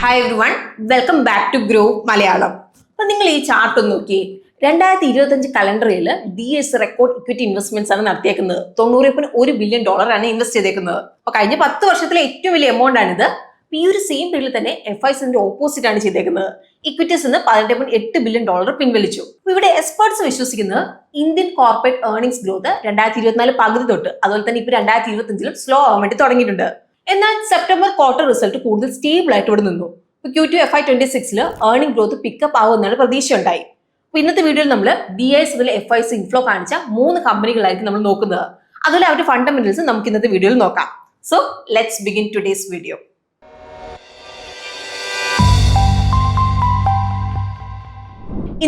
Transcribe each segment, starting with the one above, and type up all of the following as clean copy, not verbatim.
Hi everyone, welcome back to Grow Malayalam. അപ്പൊ നിങ്ങൾ ഈ ചാർട്ട് ഒന്ന് നോക്കി. 2025 കലണ്ടറിൽ DIS റെക്കോർഡ് ഇക്വിറ്റി ഇൻവെസ്റ്റ്മെന്റ്സ് ആണ് നടത്തിയേക്കുന്നത്. 90.1 ബില്യൺ ഡോളറാണ് ഇൻവെസ്റ്റ് ചെയ്തേക്കുന്നത്. അപ്പൊ കഴിഞ്ഞ 10 വർഷത്തിലെ ഏറ്റവും വലിയ എമൗണ്ട് ആണിത്. ഈ ഒരു സെയിം പീരീഡിൽ തന്നെ FISന്റെ ഓപ്പോസിറ്റ് ആണ് ചെയ്തേക്കുന്നത്. ഇക്വിറ്റീസ് 18.8 ബില്യൺ ഡോളർ പിൻവലിച്ചു. ഇവിടെ എക്സ്പേർട്സ് വിശ്വസിക്കുന്നത് ഇന്ത്യൻ കോർപ്പറേറ്റ് ഏർണിംഗ്സ് ഗ്രോത്ത് 2024 പകുതി തൊട്ട് അതുപോലെ തന്നെ ഇപ്പൊ 2025 സ്ലോ ആവാൻ വേണ്ടി തുടങ്ങിയിട്ടുണ്ട്. എന്നാൽ സെപ്റ്റംബർ ക്വാർട്ടർ റിസൾട്ട് കൂടുതൽ സ്റ്റേബിൾ ആയിട്ട് ഇവിടെ നിന്നു. Q2 FY26 earning growth pickup ആവുമെന്നാണ് പ്രതീക്ഷ ഉണ്ടായി. അപ്പൊ ഇന്നത്തെ വീഡിയോയിൽ നമ്മൾ DIS മുതൽ FIS ഇൻഫ്ലോ കാണിച്ച 3 കമ്പനികളായിരിക്കും നമ്മൾ നോക്കുന്നത്. അതുപോലെ അവരുടെ ഫണ്ടമെന്റൽസ് നമുക്ക് ഇന്നത്തെ വീഡിയോയിൽ നോക്കാം. So let's begin today's video.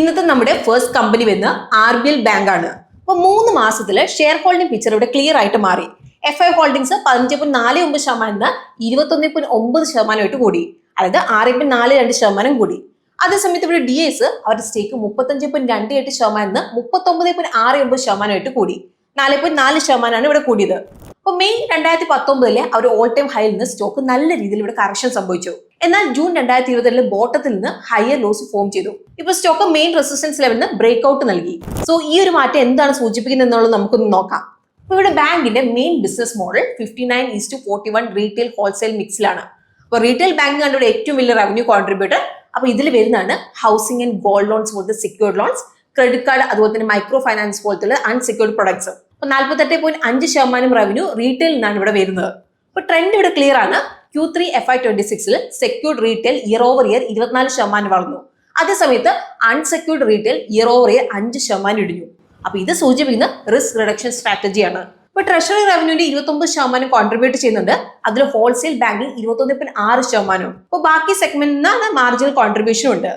ഇന്നത്തെ നമ്മുടെ ഫസ്റ്റ് കമ്പനി വരുന്ന RBL ബാങ്ക് ആണ്. അപ്പൊ 3 മാസത്തില് ഷെയർ ഹോൾഡിംഗ് പിക്ചർ ഇവിടെ ക്ലിയർ ആയിട്ട് മാറി. FI ഹോൾഡിംഗ്സ് 15.49% 21.9% കൂടി, അതായത് 6.42% കൂടി. അതേസമയത്ത് ഇവിടെ DIS അവരുടെ സ്റ്റേക്ക് 35.28% 39.69% കൂടി, 4.4% ഇവിടെ കൂടിയത്. അപ്പൊ മെയ് 2019 അവർ ഓൾ ടൈം ഹൈയിൽ നിന്ന് സ്റ്റോക്ക് നല്ല രീതിയിൽ ഇവിടെ കറക്ഷൻ സംഭവിച്ചു. എന്നാൽ ജൂൺ 2022 ബോട്ടത്തിൽ നിന്ന് ഹയർ ലോസ് ഫോം ചെയ്തു. ഇപ്പൊ സ്റ്റോക്ക് മെയിൻ റെസിസ്റ്റൻസ് ലെവലിന് ബ്രേക്ക് ഔട്ട് നൽകി. സോ ഈ ഒരു മാറ്റം എന്താണ് സൂചിപ്പിക്കുന്നത് എന്നുള്ളത് നമുക്കൊന്ന് നോക്കാം. അപ്പൊ ഇവിടെ ബാങ്കിന്റെ main business model 59:41 retail wholesale മിക്സിലാണ്. അപ്പൊ റീറ്റെയിൽ ബാങ്കിങ് ആണ് ഇവിടെ ഏറ്റവും വലിയ റവന്യൂ കോൺട്രിബ്യൂട്ടർ. അപ്പൊ ഇതിൽ വരുന്നതാണ് ഹൗസിംഗ് ആൻഡ് ഗോൾഡ് ലോൺസ് പോലത്തെ സെക്യൂർഡ് ലോൺസ്, ക്രെഡിറ്റ് കാർഡ്, അതുപോലെ തന്നെ മൈക്രോ ഫൈനാൻസ് പോലത്തെ അൺസെക്യൂർഡ് പ്രൊഡക്ട്സ്. അപ്പൊ 48.5% റവന്യൂ റീറ്റെയിൽ നിന്നാണ് ഇവിടെ വരുന്നത്. അപ്പൊ ട്രെൻഡ് ഇവിടെ ക്ലിയർ ആണ്. Q3 FY26 secured retail year over year 24% വളർന്നു. അതേസമയത്ത് unsecured retail year over year 5% ഇടിഞ്ഞു. അപ്പൊ ഇത് സൂചിപ്പിക്കുന്ന റിസ്ക് റിഡക്ഷൻ സ്ട്രാറ്റജിയാണ്. ഇപ്പൊ ട്രഷറി റവന്യൂന്റെ 29% കോൺട്രിബ്യൂട്ട് ചെയ്യുന്നുണ്ട്. അതിൽ ഹോൾസെയിൽ ബാങ്കിങ് 21.6%. അപ്പൊ ബാക്കി സെഗ്മെന്റിൽ നിന്നാണ് മാർജിനൽ കോൺട്രിബ്യൂഷൻ ഉണ്ട്.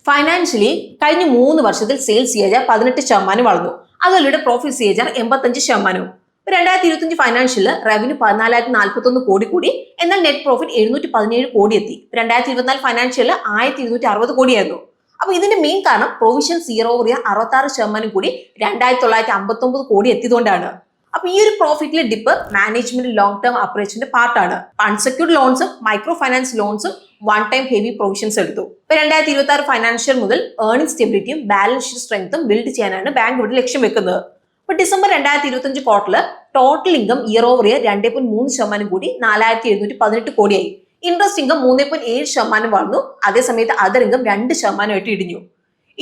ഫൈനാൻഷ്യലി കഴിഞ്ഞ 3 വർഷത്തിൽ സെയിൽസ് CAGR 18% വളർന്നു. അതുപോലെ പ്രോഫിറ്റ് CAGR 85%. 2025 ഫൈനാൻഷ്യലിൽ റവന്യൂ 14,041 കോടി കൂടി, എന്നാൽ നെറ്റ് പ്രോഫിറ്റ് 717 കോടി എത്തി. 2024 ഫൈനാൻഷ്യലിൽ 1,260 കോടിയായിരുന്നു. അപ്പൊ ഇതിന്റെ മെയിൻ കാരണം പ്രൊവിഷൻസ് ഇയർ ഓവർ ഇയർ 66% കൂടി 2,959 കോടി എത്തിയതുകൊണ്ടാണ്. അപ്പൊ ഈ ഒരു പ്രോഫിറ്റിലെ ഡിപ്പ് മാനേജ്മെന്റ് ലോങ് ടേം ഓപ്പറേഷന്റെ പാർട്ടാണ്. അൺസെക്യൂർഡ് ലോൺസും മൈക്രോ ഫൈനാൻസ് ലോൺസും വൺ ടൈം ഹെവി പ്രൊവിഷൻസ് എടുത്തു. ഇപ്പൊ 2026 ഫൈനാൻഷ്യൽ മുതൽ ഏർണിംഗ് സ്റ്റെബിലിറ്റിയും ബാലൻസ് ഷീറ്റ് സ്ട്രെങ്ത്തും ബിൽഡ് ചെയ്യാനാണ് ബാങ്ക് ഇവിടെ ലക്ഷ്യം വെക്കുന്നത്. ഇപ്പൊ ഡിസംബർ 2025 ക്വാർട്ടറിൽ total income year over year 2.3% കൂടി 4,718 കോടിയായി. ഇൻട്രസ്റ്റ് ഇൻകം 3.7% വളർന്നു. അതേസമയത്ത് അതർ ഇൻകം 2% ഇടിഞ്ഞു.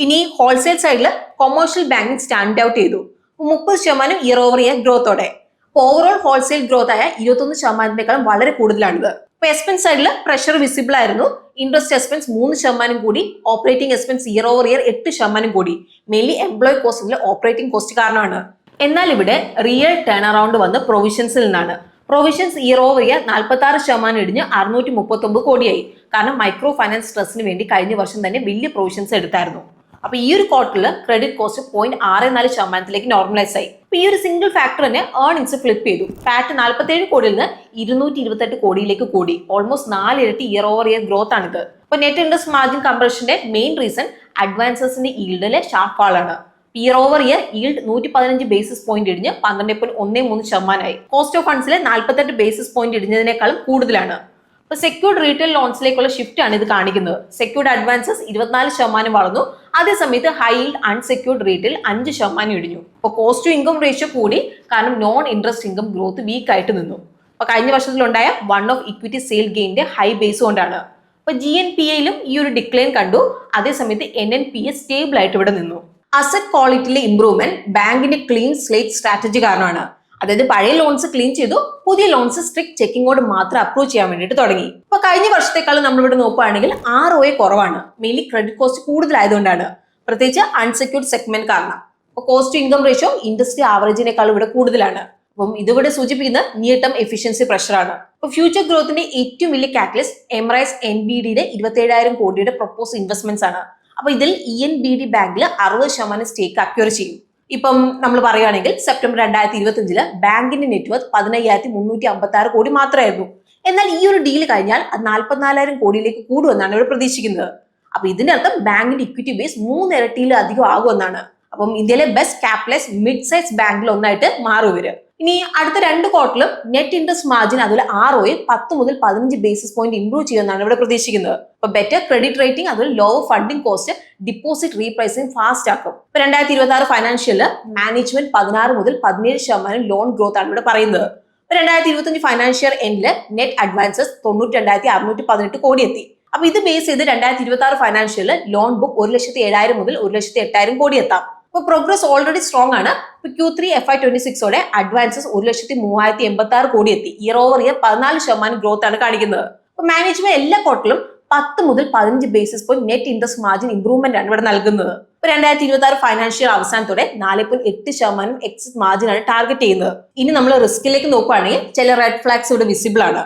ഇനി ഹോൾസെയിൽ സൈഡിൽ കൊമേഴ്ഷ്യൽ ബാങ്കിങ് സ്റ്റാൻഡ് ഔട്ട് ചെയ്തു. 30% ഇയർ ഓവർ ഇയർ ഗ്രോത്തോടെ. ഓവറോൾ ഹോൾസെയിൽ ഗ്രോത്ത് ആയ 21%-ക്കാളും വളരെ കൂടുതലാണിത്. ഇപ്പൊ എക്സ്പെൻസ് സൈഡിൽ പ്രഷർ വിസിബിൾ ആയിരുന്നു. ഇൻട്രസ്റ്റ് എക്സ്പെൻസ് 3% കൂടി, operating expense year over year 8% കൂടി. മെയിൻലി എംപ്ലോയി കോസ്റ്റിലെ ഓപ്പറേറ്റിംഗ് കോസ്റ്റ് കാരണമാണ്. എന്നാൽ ഇവിടെ റിയൽ ടേൺ അറൌണ്ട് വന്ന് പ്രൊവിഷൻസിൽ നിന്നാണ്. പ്രൊവിഷൻസ് ഇയർ ഓവർ ഇയർ 46% ഇടിഞ്ഞ് 639 കോടിയായി. കാരണം മൈക്രോ ഫൈനാൻസ് സ്ട്രെസ്സിന് വേണ്ടി കഴിഞ്ഞ വർഷം തന്നെ വലിയ പ്രൊവിഷൻസ് എടുത്തായിരുന്നു. അപ്പൊ ഈ ഒരു ക്വാർട്ടറിൽ ക്രെഡിറ്റ് കോസ്റ്റ് 0.64% നോർമലൈസ് ആയി. അപ്പൊ ഈ ഒരു സിംഗിൾ ഫാക്ടർ തന്നെ ഏർണിംഗ്സ് ഫ്ലിപ്പ് ചെയ്തു. പാറ്റ് 47 കോടിയിൽ നിന്ന് 228 കോടിയിലേക്ക് കൂടി. ഓൾമോസ്റ്റ് 4 ഇരട്ടി ഇയർ ഓവർ ഇയർ ഗ്രോത്ത് ആണിത്. അപ്പൊ നെറ്റ് ഇൻട്രസ്റ്റ് മാർജിൻ കംപ്രഷന്റെ മെയിൻ റീസൺ അഡ്വാൻസസിന്റെ ഈൽഡിലെ ഷാർപ്പ് ഫാൾ ആണ്. Year over year yield 115 basis point ഇടിഞ്ഞ് 12.13% കോസ്റ്റ് ഓഫ് ഫണ്ട്സിലെ 48 ബേസിസ് പോയിന്റ് ഇടിഞ്ഞതിനേക്കാളും കൂടുതലാണ്. അപ്പൊ സെക്യൂർഡ് റീറ്റെയിൽ ലോൺസിലേക്കുള്ള ഷിഫ്റ്റ് ആണ് ഇത് കാണിക്കുന്നത്. സെക്യൂർഡ് അഡ്വാൻസസ് 24% വളർന്നു. അതേസമയത്ത് ഹൈ ഈൽഡ് അൺസെക്യൂർഡ് റീറ്റെയിൽ 5% ഇടിഞ്ഞു. അപ്പൊ കോസ്റ്റ് ടു ഇൻകം റേഷ്യോ കൂടി, കാരണം non interest income growth weak ആയിട്ട് നിന്നു. അപ്പൊ കഴിഞ്ഞ വർഷത്തിലുണ്ടായ വൺ ഓഫ് ഇക്വിറ്റി സെയിൽ ഗെയിന്റെ ഹൈ ബേസ് കൊണ്ടാണ്. അപ്പൊ GNPAയിലും ഈ ഒരു ഡിക്ലൈൻ കണ്ടു. അതേസമയത്ത് NNPA സ്റ്റേബിൾ ആയിട്ട് ഇവിടെ നിന്നു. അസറ്റ് ക്വാളിറ്റിയിലെ ഇംപ്രൂവ്മെന്റ് ബാങ്കിന്റെ ക്ലീൻ സ്ലേറ്റ് സ്ട്രാറ്റജി കാരണമാണ്. അതായത് പഴയ ലോൺസ് ക്ലീൻ ചെയ്തു, പുതിയ ലോൺസ് സ്ട്രിക്ട് ചെക്കിങ്ങോട് മാത്രം അപ്രൂവ് ചെയ്യാൻ വേണ്ടിയിട്ട് തുടങ്ങി. അപ്പൊ കഴിഞ്ഞ വർഷത്തെക്കാളും നമ്മളിവിടെ നോക്കുകയാണെങ്കിൽ ROA കുറവാണ്. മെയിൻലി ക്രെഡിറ്റ് കോസ്റ്റ് കൂടുതലായതുകൊണ്ടാണ്, പ്രത്യേകിച്ച് അൺസെക്യൂർഡ് സെഗ്മെന്റ് കാരണം. അപ്പൊ cost to income ratio industry ആവറേജിനേക്കാളും ഇവിടെ കൂടുതലാണ്. അപ്പം ഇതിവിടെ സൂചിപ്പിക്കുന്ന നിയർ ടേം എഫിഷ്യൻസി പ്രഷറാണ്. അപ്പൊ ഫ്യൂച്ചർ ഗ്രോത്തിന്റെ ഏറ്റവും വലിയ കാറ്റലിസ്റ്റ് എമറൈസ് NBDയുടെ 27,000 കോടിയുടെ പ്രൊപ്പോസ് ഇൻവെസ്റ്റ്മെന്റ്സ് ആണ്. അപ്പൊ ഇതിൽ ENBD ബാങ്കിൽ 60% സ്റ്റേക്ക് അക്വയർ ചെയ്യും. ഇപ്പം നമ്മൾ പറയുകയാണെങ്കിൽ സെപ്റ്റംബർ 2025 ബാങ്കിന്റെ നെറ്റ്വർത്ത് 15,356 കോടി മാത്രമായിരുന്നു. എന്നാൽ ഈ ഒരു ഡീൽ കഴിഞ്ഞാൽ അത് 44,000 കോടിയിലേക്ക് കൂടുമെന്നാണ് ഇവിടെ പ്രതീക്ഷിക്കുന്നത്. അപ്പൊ ഇതിന്റെ അർത്ഥം ബാങ്കിന്റെ ഇക്വിറ്റി ബേസ് 3 ഇരട്ടിയിലധികം ആകുമെന്നാണ്. അപ്പം ഇന്ത്യയിലെ ബെസ്റ്റ് ക്യാപിറ്റലൈസ് മിഡ് സൈസ് ബാങ്കിൽ ഒന്നായിട്ട് മാറും ഇവര്. ഇനി അടുത്ത 2 ക്വാർട്ടറിലും നെറ്റ് ഇൻട്രസ്റ്റ് മാർജിൻ അതുപോലെ ROA 10 മുതൽ 15 ബേസിസ് പോയിന്റ് ഇംപ്രൂവ് ചെയ്യുമെന്നാണ് ഇവിടെ പ്രതീക്ഷിക്കുന്നത്. അപ്പൊ ബെറ്റർ ക്രെഡിറ്റ് റേറ്റിംഗ് അതുപോലെ low funding cost deposit repricing fast ആക്കും. ഇപ്പൊ 2026 ഫൈനാൻഷ്യലില് മാനേജ്മെന്റ് 16 മുതൽ 17% ലോൺ ഗ്രോത്ത് ആണ് ഇവിടെ പറയുന്നത്. 2025 ഫൈനാൻഷ്യൽ എൻഡില് നെറ്റ് അഡ്വാൻസസ് 92,618 കോടി എത്തി. അപ്പൊ ഇത് ബേസ് ചെയ്ത് 2026 ഫൈനാൻഷ്യലില് ലോൺ ബുക്ക് 1,07,000 മുതൽ 1,08,000 കോടി എത്താം. അപ്പൊ പ്രോഗ്രസ് ഓൾറെഡി സ്ട്രോങ് ആണ്. ഇപ്പൊ Q3 FY26ഓടെ അഡ്വാൻസസ് 1,03,86 കോടി എത്തി. ഇയർ ഓവർ ഇയർ 14% ഗ്രോത്ത് ആണ് കാണിക്കുന്നത്. അപ്പൊ മാനേജ്മെന്റ് എല്ലാ ക്വാർട്ടറിലും 10 മുതൽ 15 basis point net interest margin improvement ആണ് ഇവിടെ നൽകുന്നത്. ഇപ്പൊ 2026 ഫൈനാൻഷ്യൽ അവസാനത്തോടെ 4.8% എക്സിറ്റ് മാർജിൻ ആണ് ടാർഗറ്റ് ചെയ്യുന്നത്. ഇനി നമ്മൾ റിസ്കിലേക്ക് നോക്കുകയാണെങ്കിൽ ചില റെഡ് ഫ്ലാഗ്സ് ഇവിടെ വിസിബിൾ ആണ്.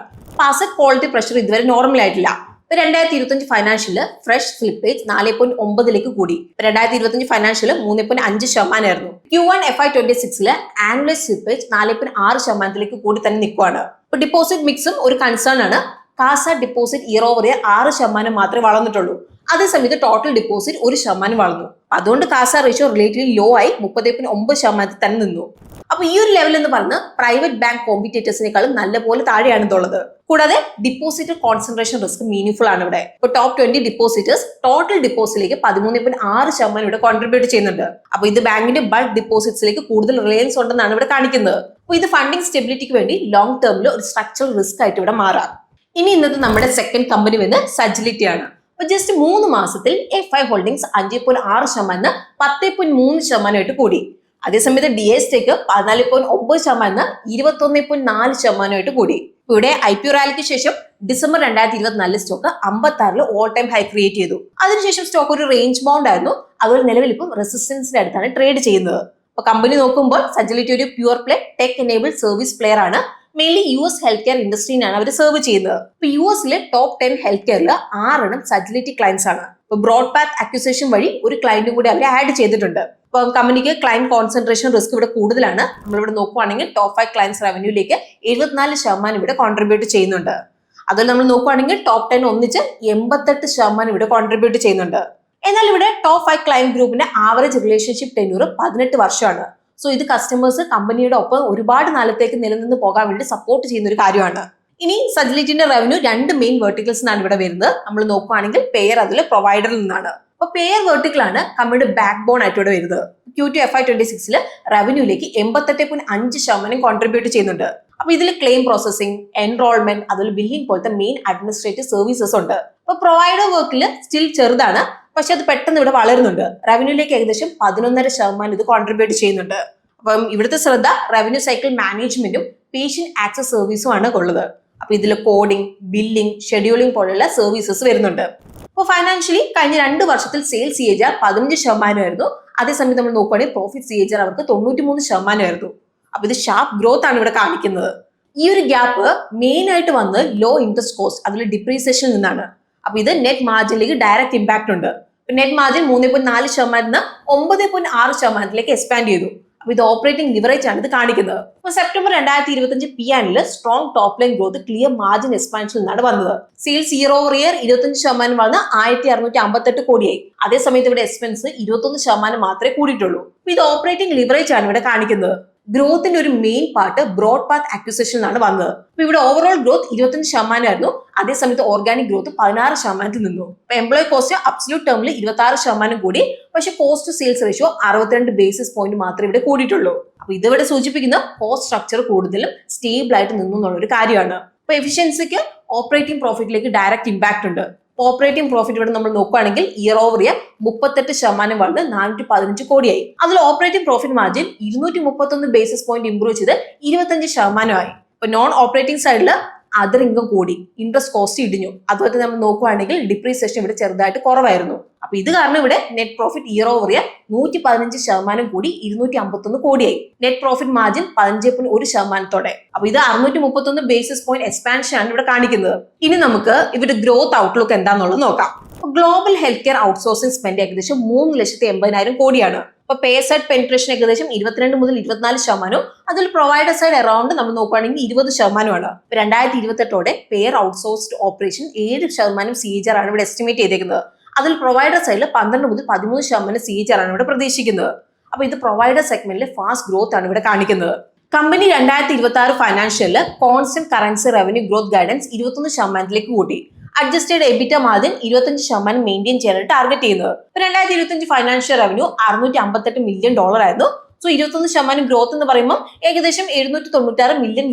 അസറ്റ് ക്വാളിറ്റി പ്രഷർ ഇതുവരെ നോർമൽ ആയിട്ടില്ല. 2025 ഫൈനാൻഷ്യല് ഫ്രഷ് സ്ലിപ്പേജ് 4.9 കൂടി. 2025 ഫൈനാൻഷ്യല് 3.5% ആയിരുന്നു. Q1 FY26 ആനുവൽ സ്ലിപ്പേജ് 4.6% കൂടി തന്നെ നിൽക്കുവാണ്. ഇപ്പൊ ഡിപ്പോസിറ്റ് മിക്സും ഒരു കൺസേൺ ആണ്. കാസ ഡിപ്പോസിറ്റ് ഇയർ ഓവർ ഇയർ 6% മാത്രമേ വളർന്നിട്ടുള്ളൂ. അതേസമയത്ത് ടോട്ടൽ ഡിപ്പോസിറ്റ് 1% വളർന്നു. അതുകൊണ്ട് കാസ റേഷ്യോ റിലേറ്റീവ്ലി ലോ ആയി 30.9% തന്നെ നിന്നു. അപ്പൊ ഈ ഒരു ലെവൽ എന്ന് പറഞ്ഞ് പ്രൈവറ്റ് ബാങ്ക് കോമ്പറ്റേറ്റേഴ്സിനേക്കാളും നല്ലപോലെ താഴെയാണെന്നുള്ളത്. കൂടാതെ ഡിപ്പോസിറ്റ് കോൺസെൻട്രേഷൻ റിസ്ക് മീനിങ് ആണ് ഇവിടെ. ഇപ്പൊ ടോപ്പ് 20 ഡിപ്പോസിറ്റേഴ്സ് ടോട്ടൽ ഡിപ്പോസിറ്റിലേക്ക് 13.6% ഇവിടെ കോൺട്രിബ്യൂട്ട് ചെയ്യുന്നുണ്ട്. അപ്പൊ ഇത് ബാങ്കിന്റെ ബൾക്ക് ഡിപ്പോസിറ്റ്സിലേക്ക് കൂടുതൽ റിലയൻസ് ഉണ്ടെന്നാണ് ഇവിടെ കാണിക്കുന്നത്. അപ്പൊ ഇത് ഫണ്ടിങ് സ്റ്റെബിലിറ്റിക്ക് വേണ്ടി ലോങ് ടേമിൽ ഒരു സ്ട്രക്ചറൽ റിസ്ക് ആയിട്ട് ഇവിടെ മാറാം. ഇനി ഇന്നത്തെ നമ്മുടെ സെക്കൻഡ് കമ്പനി വന്ന് സജിലിറ്റി ആണ്. അപ്പൊ ജസ്റ്റ് 3 മാസത്തിൽ FI ഹോൾഡിംഗ്സ് 5.6% 10.3% കൂടി. അതേസമയത്ത് DSTക്ക് 14.9% 21.4% കൂടി. ഇവിടെ IPO റാലിക്ക് ശേഷം December 2024 stock 56 all time high create ചെയ്തു. അതിനുശേഷം സ്റ്റോക്ക് ഒരു റേഞ്ച് ബൗണ്ട് ആയിരുന്നു. അതുപോലെ നിലവിൽ ഇപ്പം റെസിസ്റ്റൻസിന്റെ അടുത്താണ് ട്രേഡ് ചെയ്യുന്നത്. അപ്പൊ കമ്പനി നോക്കുമ്പോൾ സജിലിറ്റി ഒരു pure play tech enabled service player ആണ്. മെയിൻലി US ഹെൽത്ത് കെയർ ഇൻഡസ്ട്രീനാണ് അവർ സെർവ് ചെയ്യുന്നത്. ഇപ്പൊ USലെ ടോപ്പ് 10 ഹെൽത്ത് കെയറിൽ 6 സജിലിറ്റി ക്ലയൻസ് ആണ്. ഇപ്പൊ ബ്രോഡ് പാത്ത് അക്വിസിഷൻ വഴി ഒരു ക്ലയന്റും കൂടി അവർ ആഡ് ചെയ്തിട്ടുണ്ട്. ഇപ്പൊ കമ്പനിക്ക് ക്ലയന്റ് കോൺസെൻട്രേഷൻ റിസ്ക് ഇവിടെ കൂടുതലാണ്. നമ്മളിവിടെ നോക്കുവാണെങ്കിൽ ടോപ്പ് 5 ക്ലയൻസ് റവന്യൂലേക്ക് 74% ഇവിടെ കോൺട്രിബ്യൂട്ട് ചെയ്യുന്നുണ്ട്. അതിൽ നമ്മൾ നോക്കുവാണെങ്കിൽ ടോപ്പ് 10 ഒന്നിച്ച് 88% ഇവിടെ കോൺട്രിബ്യൂട്ട് ചെയ്യുന്നുണ്ട്. എന്നാൽ ഇവിടെ ടോപ്പ് 5 ക്ലയന്റ് ഗ്രൂപ്പിന്റെ ആവറേജ് റിലേഷൻഷിപ്പ് ടെന്യൂർ 18 വർഷമാണ്. സോ ഇത് കസ്റ്റമേഴ്സ് കമ്പനിയുടെ ഒപ്പം ഒരുപാട് നാളത്തേക്ക് നിലനിന്ന് പോകാൻ വേണ്ടി സപ്പോർട്ട് ചെയ്യുന്ന ഒരു കാര്യമാണ്. ഇനി സജിലിറ്റിന്റെ റവന്യൂ 2 മെയിൻ വെർട്ടിക്കൽസിനാണ് ഇവിടെ വരുന്നത്. നമ്മൾ നോക്കുകയാണെങ്കിൽ പെയർ അതിൽ പ്രൊവൈഡറിൽ നിന്നാണ്. അപ്പൊ പെയർ വെർട്ടിക്കൽ ആണ് കമ്പനിയുടെ ബാക്ക് ബോൺ ആയിട്ട് ഇവിടെ വരുന്നത്. Q2 FY26 റവന്യൂലേക്ക് 88.5% കോൺട്രിബ്യൂട്ട് ചെയ്യുന്നുണ്ട്. അപ്പൊ ഇതിൽ ക്ലെയിം പ്രോസസിംഗ്, എൻറോൾമെന്റ്, അതുപോലെ ബില്ലിംഗ് പോലത്തെ മെയിൻ അഡ്മിനിസ്ട്രേറ്റീവ് സർവീസസ് ഉണ്ട്. അപ്പൊ പ്രൊവൈഡർ വർക്കിൽ സ്റ്റിൽ ചെറുതാണ്, പക്ഷെ അത് പെട്ടെന്ന് ഇവിടെ വളരുന്നുണ്ട്. റവന്യൂലേക്ക് ഏകദേശം 11.5% ഇത് കോൺട്രിബ്യൂട്ട് ചെയ്യുന്നുണ്ട്. അപ്പം ഇവിടുത്തെ ശ്രദ്ധ റവന്യൂ സൈക്കിൾ മാനേജ്മെന്റും പേഷ്യന്റ് ആക്സസ് സർവീസും ആണ് ഉള്ളത്. അപ്പൊ ഇതിൽ കോഡിംഗ്, ബില്ലിംഗ്, ഷെഡ്യൂളിംഗ് പോലുള്ള സർവീസസ് വരുന്നുണ്ട്. അപ്പോൾ ഫൈനാൻഷ്യലി കഴിഞ്ഞ 2 വർഷത്തിൽ സെയിൽസ് CAGR 15% ആയിരുന്നു. അതേസമയം നമ്മൾ നോക്കുകയാണെങ്കിൽ പ്രോഫിറ്റ് CAGR അവർക്ക് 93% ആയിരുന്നു. അപ്പൊ ഇത് ഷാർപ്പ് ഗ്രോത്ത് ആണ് ഇവിടെ കാണിക്കുന്നത്. ഈ ഒരു ഗ്യാപ്പ് മെയിൻ ആയിട്ട് വന്ന് ലോ ഇൻട്രസ്റ്റ് കോസ്റ്റ് അതിൽ ഡിപ്രീസിയേഷനിൽ നിന്നാണ്. അപ്പൊ ഇത് നെറ്റ് മാർജിനിലേക്ക് ഡയറക്റ്റ് ഇമ്പാക്ട് ഉണ്ട്. നെറ്റ് മാർജിൻ 3.4% 9.6% എക്സ്പാൻഡ് ചെയ്തു. അപ്പൊ ഇത് ഓപ്പറേറ്റിംഗ് ലിവറേജ് ആണ് ഇത് കാണിക്കുന്നത്. അപ്പൊ September 2025 P&L strong top line growth, clear margin expansion എന്നാണ് വന്നത്. സെയിൽസ് ഇയർ ഓവർ ഇയർ 25% വന്ന് 1658 കോടിയായി. അതേസമയത്ത് ഇവിടെ എക്സ്പെൻസ് 21% മാത്രമേ കൂടിയിട്ടുള്ളൂ. അപ്പൊ ഇത് ഓപ്പറേറ്റിംഗ് ലിവറേജ് ആണ് ഇവിടെ കാണിക്കുന്നത്. ഗ്രോത്തിന്റെ ഒരു main part broad path acquisition ആണ് വന്നത്. അപ്പൊ ഇവിടെ ഓവറോൾ ഗ്രോത്ത് 25% ആയിരുന്നു. അതേസമയത്ത് ഓർഗാനിക് ഗ്രോത്ത് 16% നിന്നു. എംപ്ലോയി കോസ്റ്റ് അബ്സല്യൂട്ട് ടേമിൽ 26% കൂടി. പക്ഷെ cost to sales ratio 62 basis point മാത്രമേ ഇവിടെ കൂടിയിട്ടുള്ളൂ. അപ്പൊ ഇതിവിടെ സൂചിപ്പിക്കുന്ന കോസ്റ്റ് സ്ട്രക്ചർ കൂടുതലും സ്റ്റേബിൾ ആയിട്ട് നിന്നു എന്നുള്ള ഒരു കാര്യമാണ്. അപ്പൊ എഫിഷ്യൻസിക്ക് ഓപ്പറേറ്റിംഗ് പ്രോഫിറ്റിലേക്ക് ഡയറക്റ്റ് ഇമ്പാക്ട് ഉണ്ട്. ഓപ്പറേറ്റിംഗ് പ്രോഫിറ്റ് ഇവിടെ നമ്മൾ നോക്കുകയാണെങ്കിൽ ഇയർ ഓവർ ഇയർ 38% വളർന്ന് 415 കോടിയായി. അതിൽ operating profit margin 231 basis point improve ചെയ്ത് 25% ആയി. ഇപ്പൊ നോൺ ഓപ്പറേറ്റിംഗ് സൈഡിൽ അതർ ഇൻകം കൂടി, ഇൻട്രസ്റ്റ് കോസ്റ്റ് ഇടിഞ്ഞു. അതുപോലെ നമ്മൾ നോക്കുകയാണെങ്കിൽ ഡിപ്രീസിയേഷൻ ഇവിടെ ചെറുതായിട്ട് കുറവായിരുന്നു. അപ്പൊ ഇത് കാരണം ഇവിടെ net profit year over year 115% കൂടി 251 കോടിയായി. Net profit margin 15.1%. അപ്പൊ ഇത് 631 ബേസിസ് പോയിന്റ് എക്സ്പാൻഷൻ ആണ് ഇവിടെ കാണിക്കുന്നത്. ഇനി നമുക്ക് ഇവരുടെ ഗ്രോത്ത് ഔട്ട്ലുക്ക് എന്താണെന്നുള്ളത് നോക്കാം. Global health care outsourcing spend ഏകദേശം 3,80,000 കോടിയാണ്. അപ്പൊ പേ സൈഡ് പെനിട്രേഷൻ ഏകദേശം 22 മുതൽ 24%. അതിൽ പ്രൊവൈഡർ സൈഡ് അറൌണ്ട് നമ്മൾ നോക്കുകയാണെങ്കിൽ 20%. 2028ഓടെ പെയർ ഔട്ട്സോഴ്സ്ഡ് ഓപ്പറേഷൻ 7% CAGR ആണ് ഇവിടെ എസ്റ്റിമേറ്റ് ചെയ്തേക്കുന്നത്. അതിൽ പ്രൊവൈഡർ സൈഡിൽ 12 മുതൽ 13% CAGR ആണ് ഇവിടെ പ്രതീക്ഷിക്കുന്നത്. അപ്പൊ ഇത് പ്രൊവൈഡർ സെഗ്മെന്റിലെ ഫാസ്റ്റ് ഗ്രോത്ത് ആണ് ഇവിടെ കാണിക്കുന്നത്. കമ്പനി 2026 ഫൈനാൻഷ്യലില് constant currency revenue growth guidance 21% കൂട്ടി. അഡ്ജസ്റ്റഡ് എബിറ്റ മാർജിൻ 25% മെയിൻറ്റെയിൻ ചെയ്യാനാണ് ടാർഗറ്റ് ചെയ്യുന്നത്. 2025 ഫൈനാൻഷ്യൽ റവന്യൂ $658 മില്യൺ ആയിരുന്നു. സോ 21% ഗ്രോത്ത് എന്ന് പറയുമ്പോൾ ഏകദേശം $796 മില്യൺ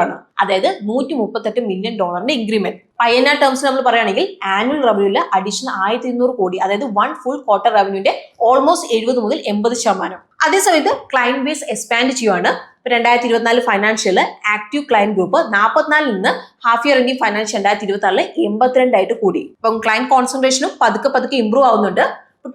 ആണ്. അതായത് $138 മില്യൺ ഇൻക്രിമെന്റ്. INR ടേംസ് നമ്മൾ പറയുകയാണെങ്കിൽ ആനുവൽ റവന്യൂല് അഡീഷണൽ 1200 കോടി, അതായത് 1 ഫുൾ ക്വാർട്ടർ റവന്യൂന്റെ ഓൾമോസ്റ്റ് 70 മുതൽ 80%. അതേസമയത്ത് ക്ലയന്റ് ബേസ് എക്സ്പാൻഡ് ചെയ്യുവാണ്. 2024 ഫൈനാൻഷ്യല് ആക്റ്റീവ് ക്ലയന്റ് ഗ്രൂപ്പ് 44 നിന്ന് ഹാഫ് ഇയർ എൻഡിംഗ് ഫൈനാൻഷ്യൽ 2026 82 ആയിട്ട് കൂടി. അപ്പം ക്ലയന്റ് കോൺസെൻട്രേഷനും പതുക്കെ ഇംപ്രൂവ് ആവുന്നുണ്ട്.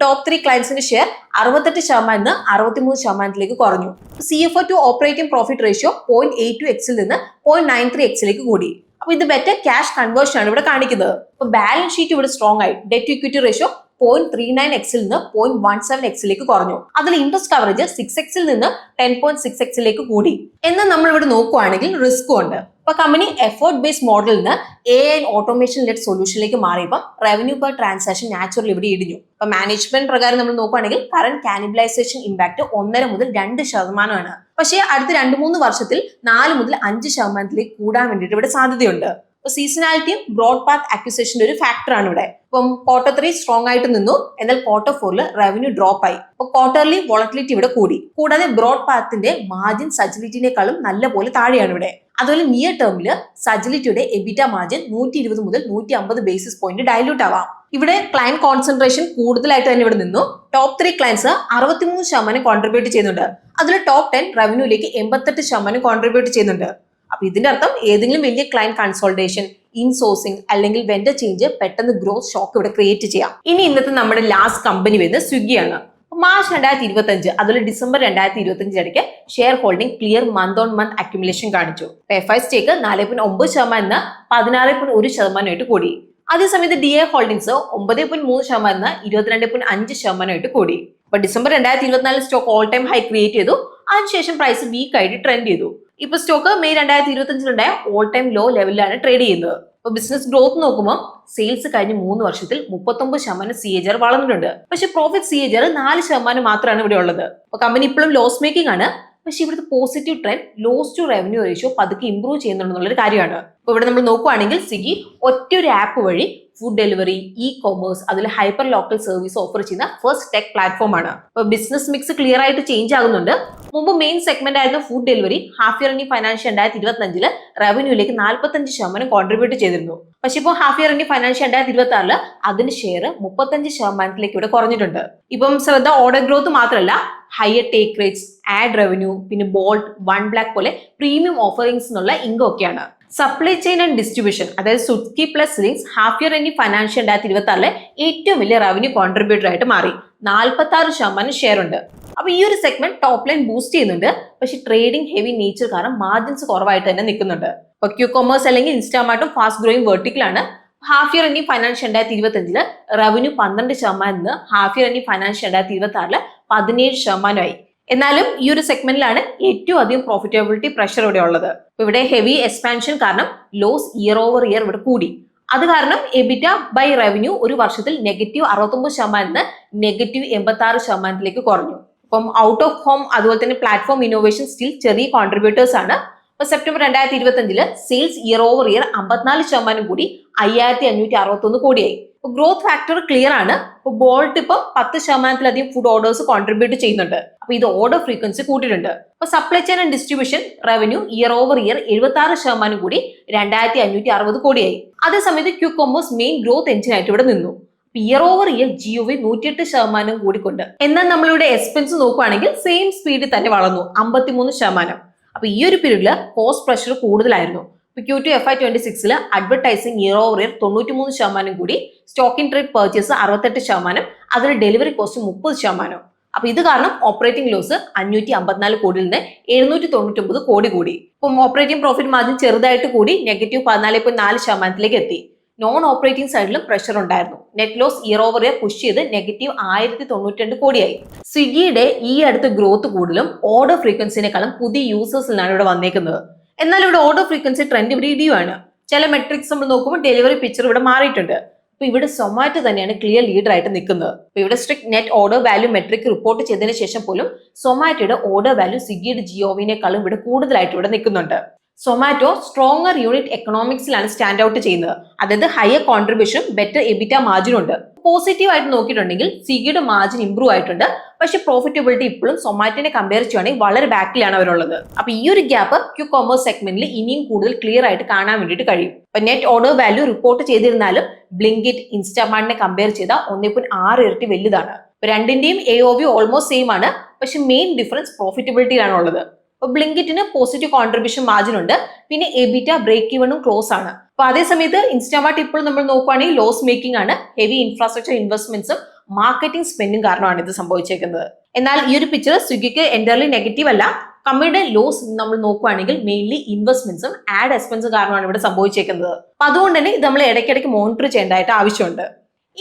ടോപ്പ് 3 ക്ലയൻസിന്റെ ഷെയർ 68% 63% കുറഞ്ഞു. CFO to operating profit ratio 0.82x നിന്ന് 0.93x കൂടി. അപ്പൊ ഇത് ബെറ്റർ ക്യാഷ് കൺവേർഷൻ ആണ് ഇവിടെ കാണിക്കുന്നത്. അപ്പൊ ബാലൻസ് ഷീറ്റ് ഇവിടെ സ്ട്രോങ് ആയി. ഡെറ്റ് ഇക്വിറ്റി റേഷ്യോ 0.39x നിന്ന് 0.17x കുറഞ്ഞു. അതിൽ ഇൻട്രസ്റ്റ് കവറേജ് 6x നിന്ന് 10.6x കൂടി. എന്നാൽ നമ്മൾ ഇവിടെ നോക്കുവാണെങ്കിൽ റിസ്കും ഉണ്ട്. അപ്പൊ കമ്പനി എഫേർട്ട് ബേസ്ഡ് മോഡലിൽ നിന്ന് AI ഓട്ടോമേഷൻ ലെഡ് സൊല്യൂഷനിലേക്ക് മാറിയപ്പോൾ റവന്യൂ പെർ ട്രാൻസാക്ഷൻ നാച്ചുറൽ ഇവിടെ ഇടിഞ്ഞു. അപ്പൊ മാനേജ്മെന്റ് പ്രകാരം നമ്മൾ നോക്കുവാണെങ്കിൽ കറന്റ് കാനിബിലൈസേഷൻ ഇമ്പാക്ട് 1.5 മുതൽ 2% പക്ഷേ അടുത്ത 2-3 വർഷത്തിൽ 4 മുതൽ 5% കൂടാൻ വേണ്ടിയിട്ട് ഇവിടെ സാധ്യതയുണ്ട്. സീസണാലിറ്റിയും ബ്രോഡ് പാത്ത് അക്വിസിഷന്റെ ഒരു ഫാക്ടർ ആണ് ഇവിടെ. ഇപ്പം Q3 സ്ട്രോങ് ആയിട്ട് നിന്നു, എന്നാൽ Q4 റവന്യൂ ഡ്രോപ്പ് ആയി. അപ്പൊ ക്വാർട്ടർലി വോളറ്റിലിറ്റി ഇവിടെ കൂടി. കൂടാതെ ബ്രോഡ് പാത്തിന്റെ മാർജിൻ സജിലിറ്റിനേക്കാളും നല്ല പോലെ താഴെയാണ് ഇവിടെ. അതുപോലെ നിയർ ടേമില് സജിലിറ്റിയുടെ എബിറ്റ മാർജിൻ 120 മുതൽ 150 ബേസിസ് പോയിന്റ് ഡയലൂട്ട് ആവാം. ഇവിടെ ക്ലയന്റ് കോൺസെൻട്രേഷൻ കൂടുതലായിട്ട് തന്നെ ഇവിടെ നിന്നു. ടോപ്പ് 3 ക്ലയൻസ് 63% കോൺട്രിബ്യൂട്ട് ചെയ്യുന്നുണ്ട്. അതിൽ ടോപ്പ് 10 റവന്യൂലേക്ക് 88% കോൺട്രിബ്യൂട്ട് ചെയ്യുന്നുണ്ട്. അപ്പൊ ഇതിന്റെ അർത്ഥം ഏതെങ്കിലും വലിയ ക്ലയന്റ് കൺസോൾട്ടേഷൻ, ഇൻസോഴ്സിംഗ് അല്ലെങ്കിൽ വെൻഡർ ചേഞ്ച് പെട്ടെന്ന് ഗ്രോത്ത് ഷോക്ക് ഇവിടെ ക്രിയേറ്റ് ചെയ്യാം. ഇനി ഇന്നത്തെ നമ്മുടെ ലാസ്റ്റ് കമ്പനി വരുന്നത് സ്വിഗ്ഗിയാണ്. മാർച്ച് 2025 അതുപോലെ ഡിസംബർ 2025 ഇടയ്ക്ക് share holding clear month on month accumulation കാണിച്ചു. FI സ്റ്റേക്ക് 4.9% 16.1% കൂടി. അതേസമയത്ത് DI ഹോൾഡിംഗ്സ് 9.3% 22.5% കൂടി. അപ്പൊ December 2024 stock all time high create ചെയ്തു. അതിനുശേഷം പ്രൈസ് വീക്ക് ആയിട്ട് ട്രെൻഡ് ചെയ്തു. ഇപ്പൊ stock May 2025 all time low ലെവലിലാണ് ട്രേഡ് ചെയ്യുന്നത്. അപ്പൊ ബിസിനസ് ഗ്രോത്ത് നോക്കുമ്പോൾ സെയിൽസ് കഴിഞ്ഞ 3 വർഷത്തിൽ 39% CAGR വളർന്നിട്ടുണ്ട്. പക്ഷെ പ്രോഫിറ്റ് CAGR 4% മാത്രമാണ് ഇവിടെ ഉള്ളത്. അപ്പൊ കമ്പനി ഇപ്പോഴും ലോസ് മേക്കിംഗ് ആണ്. പക്ഷെ ഇവിടുത്തെ positive trend loss to revenue ratio പതുക്കെ ഇംപ്രൂവ് ചെയ്യുന്നുണ്ടെന്നുള്ളൊരു കാര്യമാണ്. അപ്പൊ ഇവിടെ നമ്മൾ നോക്കുവാണെങ്കിൽ സ്വിഗ്ഗി ഒറ്റൊരു ആപ്പ് വഴി ഫുഡ് ഡെലിവറി, ഇ-കൊമേഴ്സ്, അതിൽ ഹൈപ്പർ ലോക്കൽ സർവീസ് ഓഫർ ചെയ്യുന്ന ഫസ്റ്റ് ടെക് പ്ലാറ്റ്ഫോം ആണ്. അപ്പൊ ബിസിനസ് മിക്സ് ക്ലിയർ ആയിട്ട് ചേഞ്ച് ആകുന്നുണ്ട്. മുമ്പ് മെയിൻ സെഗ്മെന്റ് ആയിരുന്ന food delivery half year ending financial 2025 റവന്യൂലേക്ക് 45% കോൺട്രിബ്യൂട്ട് ചെയ്തിരുന്നു. പക്ഷെ ഇപ്പോൾ ഹാഫ് ഇയർ എൻഡിംഗ് ഫൈനാൻഷ്യൽ 2026 അതിന്റെ ഷെയർ 35% ഇവിടെ കുറഞ്ഞിട്ടുണ്ട്. ഇപ്പം ശ്രദ്ധ ഓർഡർ ഗ്രോത്ത് മാത്രമല്ല, higher take rates, add revenue, പിന്നെ ബോൾട്ട്, വൺ ബ്ലാക്ക് പോലെ പ്രീമിയം ഓഫറിംഗ്സ് എന്നുള്ള ഇൻകം ഒക്കെയാണ്. സപ്ലൈ ചെയിൻ ആൻഡ് ഡിസ്ട്രിബ്യൂഷൻ, അതായത് സുസ്കി plus links half year ending financial 2026 ഏറ്റവും വലിയ റവന്യൂ കോൺട്രിബ്യൂട്ടർ ആയിട്ട് മാറി. 46% ഷെയർ ഉണ്ട്. അപ്പൊ ഈ ഒരു സെഗ്മെന്റ് ടോപ്പ് ലൈൻ ബൂസ്റ്റ് ചെയ്യുന്നുണ്ട്. പക്ഷെ ട്രേഡിംഗ് ഹെവി നേച്ചർ കാരണം മാർജിൻസ് കുറവായിട്ട് തന്നെ നിൽക്കുന്നുണ്ട്. ഇപ്പൊ Q-commerce അല്ലെങ്കിൽ ഇൻസ്റ്റാമാർട്ടും ഫാസ്റ്റ് ഗ്രോയിങ് വെർട്ടിക്കലാണ്. Half year ending financial 2025 revenue 12% നിന്ന് ഹാഫ് ഇയർ എൻഡിംഗ് ഫൈനാൻഷ്യൽ 2026 17% എന്നാലും ഈ ഒരു സെഗ്മെന്റിലാണ് ഏറ്റവും അധികം പ്രോഫിറ്റബിലിറ്റി പ്രഷർ ഇവിടെ ഉള്ളത്. ഇവിടെ ഹെവി എക്സ്പാൻഷൻ കാരണം ലോസ് ഇയർ ഓവർ ഇയർ ഇവിടെ കൂടി. അത് കാരണം എബിറ്റ ബൈ റവന്യൂ ഒരു വർഷത്തിൽ -69% -86% കുറഞ്ഞു. ഇപ്പം ഔട്ട് ഓഫ് ഹോം അതുപോലെ തന്നെ പ്ലാറ്റ്ഫോം ഇന്നോവേഷൻ സ്റ്റിൽ ചെറിയ കോൺട്രിബ്യൂട്ടേഴ്സ് ആണ്. ഇപ്പൊ September 2025 sales year over year 54% കൂടി 5561 കോടിയായി. ഗ്രോത്ത് ഫാക്ടർ ക്ലിയർ ആണ്. ഇപ്പൊ ബോൾട്ട് ഇപ്പം 10%-ലധികം ഫുഡ് ഓർഡേഴ്സ് കോൺട്രിബ്യൂട്ട് ചെയ്യുന്നുണ്ട്. അപ്പൊ ഇത് ഓർഡർ ഫ്രീക്വൻസി കൂട്ടിയിട്ടുണ്ട്. ഇപ്പൊ supply chain and distribution revenue year over year 76% കൂടി 2560 കോടിയായി. അതേസമയത്ത് Q-commerce മെയിൻ ഗ്രോത്ത് എഞ്ചിൻ ആയിട്ട് ഇവിടെ നിന്നു. Year over year GOV 108% കൂടിക്കൊണ്ട്. എന്നാൽ നമ്മളിവിടെ എക്സ്പെൻസ് നോക്കുകയാണെങ്കിൽ സെയിം സ്പീഡിൽ തന്നെ വളർന്നു 53%. അപ്പൊ ഈ ഒരു പീരീഡില് കോസ്റ്റ് പ്രഷർ കൂടുതലായിരുന്നു. Q2 FY26 advertising year over year 93% കൂടി, സ്റ്റോക്ക് ഇൻ ട്രേഡ് പർച്ചേസ് 68%, അതിൽ ഡെലിവറി കോസ്റ്റ് 30%. അപ്പൊ ഇത് കാരണം ഓപ്പറേറ്റിംഗ് ലോസ് 554 കോടിയിൽ നിന്ന് 799 കോടി കൂടി. ഇപ്പം ഓപ്പറേറ്റിംഗ് പ്രോഫിറ്റ് മാർജിൻ ചെറുതായിട്ട് കൂടി -14.4% എത്തി. നോൺ ഓപ്പറേറ്റിംഗ് സൈഡിലും പ്രഷർ ഉണ്ടായിരുന്നു. Net loss year over year push ചെയ്ത് -1092 കോടിയായി. സ്വിഗ്ഗിയുടെ ഈ അടുത്ത ഗ്രോത്ത് കൂടുതലും ഓർഡർ ഫ്രീക്വൻസിനേക്കാളും പുതിയ യൂസേഴ്സിലാണ് ഇവിടെ വന്നേക്കുന്നത്. എന്നാൽ ഇവിടെ ഓർഡർ ഫ്രീക്വൻസി ട്രെൻഡ് ഇവിടെ ഇടിയുമാണ്. ചില മെട്രിക്സ് നമ്മൾ നോക്കുമ്പോൾ ഡെലിവറി പിക്ചർ ഇവിടെ മാറിയിട്ടുണ്ട്. അപ്പൊ ഇവിടെ സൊമാറ്റോ തന്നെയാണ് ക്ലിയർ ലീഡർ ആയിട്ട് നിൽക്കുന്നത്. അപ്പൊ ഇവിടെ strict net order value metric report ചെയ്തതിനു ശേഷം പോലും സൊമാറ്റോയുടെ ഓർഡർ വാല്യൂ സ്വിഗ്ഗിയുടെ ജിയോവിനേക്കാളും ഇവിടെ കൂടുതലായിട്ട് ഇവിടെ നിൽക്കുന്നുണ്ട്. സൊമാറ്റോ സ്ട്രോങ്ങർ യൂണിറ്റ് എക്കണോമിക്സിലാണ് സ്റ്റാൻഡ് ഔട്ട് ചെയ്യുന്നത്. അതായത് ഹയർ കോൺട്രിബ്യൂഷനും ബെറ്റർ എബിറ്റ മാർജിനും ഉണ്ട്. പോസിറ്റീവ് ആയിട്ട് നോക്കിയിട്ടുണ്ടെങ്കിൽ സ്വിഗ്ഗിയുടെ മാർജിൻ ഇംപ്രൂവ് ആയിട്ടുണ്ട്. പക്ഷെ പ്രോഫിറ്റബിലിറ്റി ഇപ്പോഴും സൊമാറ്റോനെ കമ്പയർ ചെയ്യുകയാണെങ്കിൽ വളരെ ബാക്കിലാണ് അവരുള്ളത്. അപ്പൊ ഈ ഒരു ഗ്യാപ്പ് ക്യു കോമേഴ്സ് സെഗ്മെന്റിൽ ഇനിയും കൂടുതൽ ക്ലിയർ ആയിട്ട് കാണാൻ വേണ്ടിയിട്ട് കഴിയും. ഇപ്പൊ നെറ്റ് ഓർഡർ വാല്യൂ റിപ്പോർട്ട് ചെയ്തിരുന്നാലും ബ്ലിങ്കിറ്റ് ഇൻസ്റ്റാമാർട്ടിനെ കമ്പയർ ചെയ്താൽ 1.6 ഇരട്ടി വലുതാണ്. രണ്ടിന്റെയും AOV ഓൾമോസ്റ്റ് സെയിം ആണ്. പക്ഷെ മെയിൻ ഡിഫറൻസ് പ്രോഫിറ്റബിലിറ്റിയിലാണ് ഉള്ളത്. അപ്പൊ ബ്ലിങ്കിറ്റിന് പോസിറ്റീവ് കോൺട്രിബ്യൂഷൻ മാർജിൻ ഉണ്ട്. പിന്നെ എബിറ്റ ബ്രേക്ക് ഈവണും ക്ലോസ് ആണ്. അപ്പൊ അതേ സമയത്ത് ഇൻസ്റ്റാമാർട്ട് ഇപ്പോൾ നമ്മൾ നോക്കുവാണെങ്കിൽ ലോസ് മേക്കിംഗ് ആണ്. ഹെവി ഇൻഫ്രാസ്ട്രക്ചർ ഇൻവെസ്റ്റ്മെന്റ്സും മാർക്കറ്റിംഗ് സ്പെൻഡും കാരണമാണ് ഇത് സംഭവിച്ചേക്കുന്നത്. എന്നാൽ ഈ ഒരു പിക്ചർ സ്വിഗ്ഗിക്ക് എൻറ്റയർലി നെഗറ്റീവ് അല്ല. കമ്പനിയുടെ ലോസ് നമ്മൾ നോക്കുവാണെങ്കിൽ മെയിൻലി ഇൻവെസ്റ്റ്മെന്റ്സും ആഡ് എക്സ്പെൻസും കാരണമാണ് ഇവിടെ സംഭവിച്ചേക്കുന്നത്. അപ്പൊ അതുകൊണ്ട് തന്നെ ഇത് നമ്മൾ ഇടയ്ക്കിടയ്ക്ക് മോണിറ്റർ ചെയ്യേണ്ടതായിട്ട് ആവശ്യമുണ്ട്.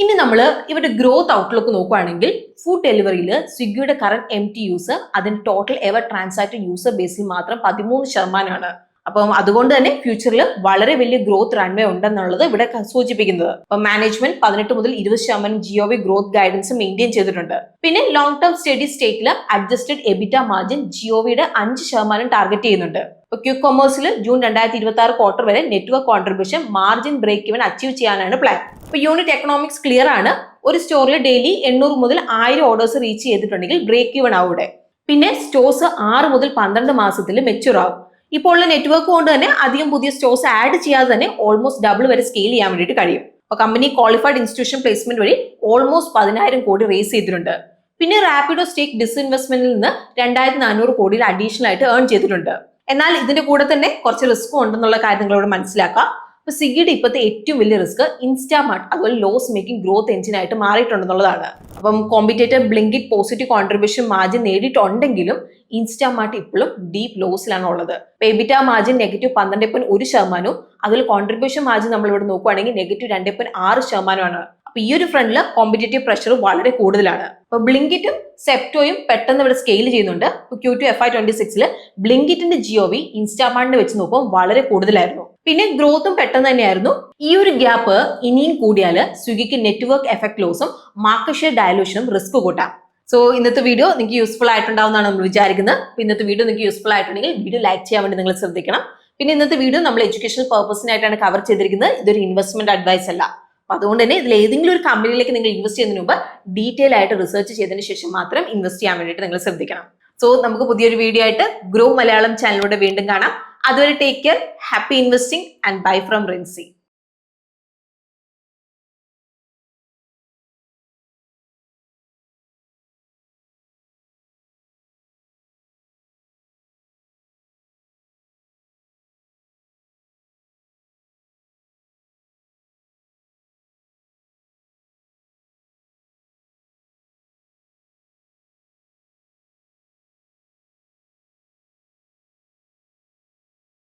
ഇനി നമ്മൾ ഇവരുടെ ഗ്രോത്ത് ഔട്ട്ലുക്ക് നോക്കുകയാണെങ്കിൽ ഫുഡ് ഡെലിവറിയിൽ സ്വിഗ്ഗിയുടെ കറന്റ് MTUs അതിന്റെ ടോട്ടൽ എവർ ട്രാൻസാക്ട് യൂസർ ബേസിൽ മാത്രം 13%. അപ്പം അതുകൊണ്ട് തന്നെ ഫ്യൂച്ചറിൽ വളരെ വലിയ ഗ്രോത്ത് റൺവേ ഉണ്ടെന്നുള്ളത് ഇവിടെ സൂചിപ്പിക്കുന്നത്. അപ്പൊ മാനേജ്മെന്റ് 18 മുതൽ 20% GOV ഗ്രോത്ത് ഗൈഡൻസ് മെയിൻറ്റെയിൻ ചെയ്തിട്ടുണ്ട്. പിന്നെ ലോങ് ടേം സ്റ്റഡി സ്റ്റേറ്റിൽ അഡ്ജസ്റ്റഡ് എബിറ്റ മാർജിൻ GOVയുടെ 5% ടാർഗറ്റ് ചെയ്യുന്നുണ്ട്. ഇപ്പൊ ക്യു കൊമേഴ്സിൽ ജൂൺ 2026 ക്വാർട്ടർ വരെ network contribution margin break even achieve ചെയ്യാനാണ് പ്ലാൻ. ഇപ്പൊ യൂണിറ്റ് എക്കണോമിക്സ് ക്ലിയർ ആണ്. ഒരു സ്റ്റോറിൽ ഡെയിലി 800 മുതൽ 1000 ഓർഡേഴ്സ് റീച്ച് ചെയ്തിട്ടുണ്ടെങ്കിൽ ബ്രേക്ക് ഇവൻ ആവും ഇവിടെ. പിന്നെ സ്റ്റോഴ്സ് 6 മുതൽ 12 മാസത്തിൽ മെച്യൂർ ആവും. ഇപ്പോൾ ഉള്ള നെറ്റ്വർക്ക് കൊണ്ട് തന്നെ അധികം പുതിയ സ്റ്റോഴ്സ് ആഡ് ചെയ്യാതെ തന്നെ ഓൾമോസ്റ്റ് ഡബിൾ വരെ സ്കെയിൽ ചെയ്യാൻ വേണ്ടിയിട്ട് കഴിയും. അപ്പൊ കമ്പനി ക്വാളിഫൈഡ് ഇൻസ്റ്റിറ്റ്യൂഷൻ പ്ലേസ്മെന്റ് വഴി ഓൾമോസ്റ്റ് 10,000 കോടി റേസ് ചെയ്തിട്ടുണ്ട്. പിന്നെ റാപ്പിഡോ സ്റ്റേക്ക് ഡിസ്ഇൻവെസ്റ്റ്മെന്റിൽ നിന്ന് 2,400 കോടിയിൽ അഡീഷണൽ ആയിട്ട് ഏൺ ചെയ്തിട്ടുണ്ട്. എന്നാൽ ഇതിന്റെ കൂടെ തന്നെ കുറച്ച് റിസ്ക്കും ഉണ്ടെന്നുള്ള കാര്യം നിങ്ങളോട് മനസ്സിലാക്കാം. അപ്പൊ സ്വിഗ്ഗിയുടെ ഇപ്പോഴത്തെ ഏറ്റവും വലിയ റിസ്ക് ഇൻസ്റ്റാമാർട്ട് അതുപോലെ ലോസ് മേക്കിംഗ് ഗ്രോത്ത് എഞ്ചിൻ ആയിട്ട് മാറിയിട്ടുണ്ടെന്നുള്ളതാണ്. അപ്പം competitor Blinkit positive contribution margin നേടിയിട്ടുണ്ടെങ്കിലും ഇൻസ്റ്റാമാർട്ട് ഇപ്പോഴും ഡീപ്പ് ലോസിലാണ് ഉള്ളത്. എബിറ്റ മാർജിൻ -12.1%, അതിൽ കോൺട്രിബ്യൂഷൻ മാർജിൻ നമ്മൾ ഇവിടെ നോക്കുകയാണെങ്കിൽ -2.6%. അപ്പൊ ഈ ഒരു ഫ്രണ്ടിൽ കോമ്പറ്റേറ്റീവ് പ്രഷർ വളരെ കൂടുതലാണ്. അപ്പൊ ബ്ലിങ്കിറ്റും സെപ്റ്റോയും പെട്ടെന്ന് ഇവിടെ സ്കെയിൽ ചെയ്യുന്നുണ്ട്. Q2 FY26 ബ്ലിങ്കിറ്റിന്റെ GOV ഇൻസ്റ്റാമാർട്ടിനെ വെച്ച് നോക്കുമ്പോൾ വളരെ കൂടുതലായിരുന്നു. പിന്നെ ഗ്രോത്തും പെട്ടെന്ന് തന്നെയായിരുന്നു. ഈ ഒരു ഗ്യാപ്പ് ഇനിയും കൂടിയാൽ സ്വിഗ്ഗിക്ക് നെറ്റ്വർക്ക് എഫക്ട് ലോസും മാർക്കറ്റ് ഷെയർ ഡയലൂഷനും റിസ്ക് കൂട്ടാം. സോ ഇന്നത്തെ വീഡിയോ നിങ്ങൾക്ക് യൂസ്ഫുൾ ആയിട്ടുണ്ടാവുന്നതാണ് നമ്മൾ വിചാരിക്കുന്നത്. ഇന്നത്തെ വീഡിയോ നിങ്ങൾക്ക് യൂസ്ഫുൾ ആയിട്ടുണ്ടെങ്കിൽ വീഡിയോ ലൈക്ക് ചെയ്യാൻ വേണ്ടി നിങ്ങൾ ശ്രദ്ധിക്കണം. പിന്നെ ഇന്നത്തെ വീഡിയോ നമ്മൾ എഡ്യൂക്കേഷണൽ പർപ്പസിനായിട്ടാണ് കവർ ചെയ്തിരിക്കുന്നത്. ഇതൊരു ഇൻവെസ്റ്റ്മെന്റ് അഡ്വൈസ് അല്ല. അപ്പൊ അതുകൊണ്ട് തന്നെ ഇതിൽ ഏതെങ്കിലും ഒരു കമ്പനിയിലേക്ക് നിങ്ങൾ ഇൻവെസ്റ്റ് ചെയ്യുന്നതിന് മുമ്പ് ഡീറ്റെയിൽ ആയിട്ട് റിസർച്ച് ചെയ്തതിന് ശേഷം മാത്രം ഇൻവെസ്റ്റ് ചെയ്യാൻ വേണ്ടിയിട്ട് നിങ്ങൾ ശ്രദ്ധിക്കണം. സോ നമുക്ക് പുതിയൊരു വീഡിയോ ആയിട്ട് ഗ്രോ മലയാളം ചാനലിലൂടെ വീണ്ടും കാണാം. അതുവരെ take care, happy investing and bye from Rincy.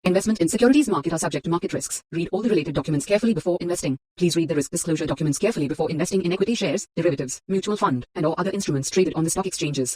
Investment in securities market are subject to market risks. Read all the related documents carefully before investing. Please read the risk disclosure documents carefully before investing in equity shares, derivatives, mutual fund, and or other instruments traded on the stock exchanges.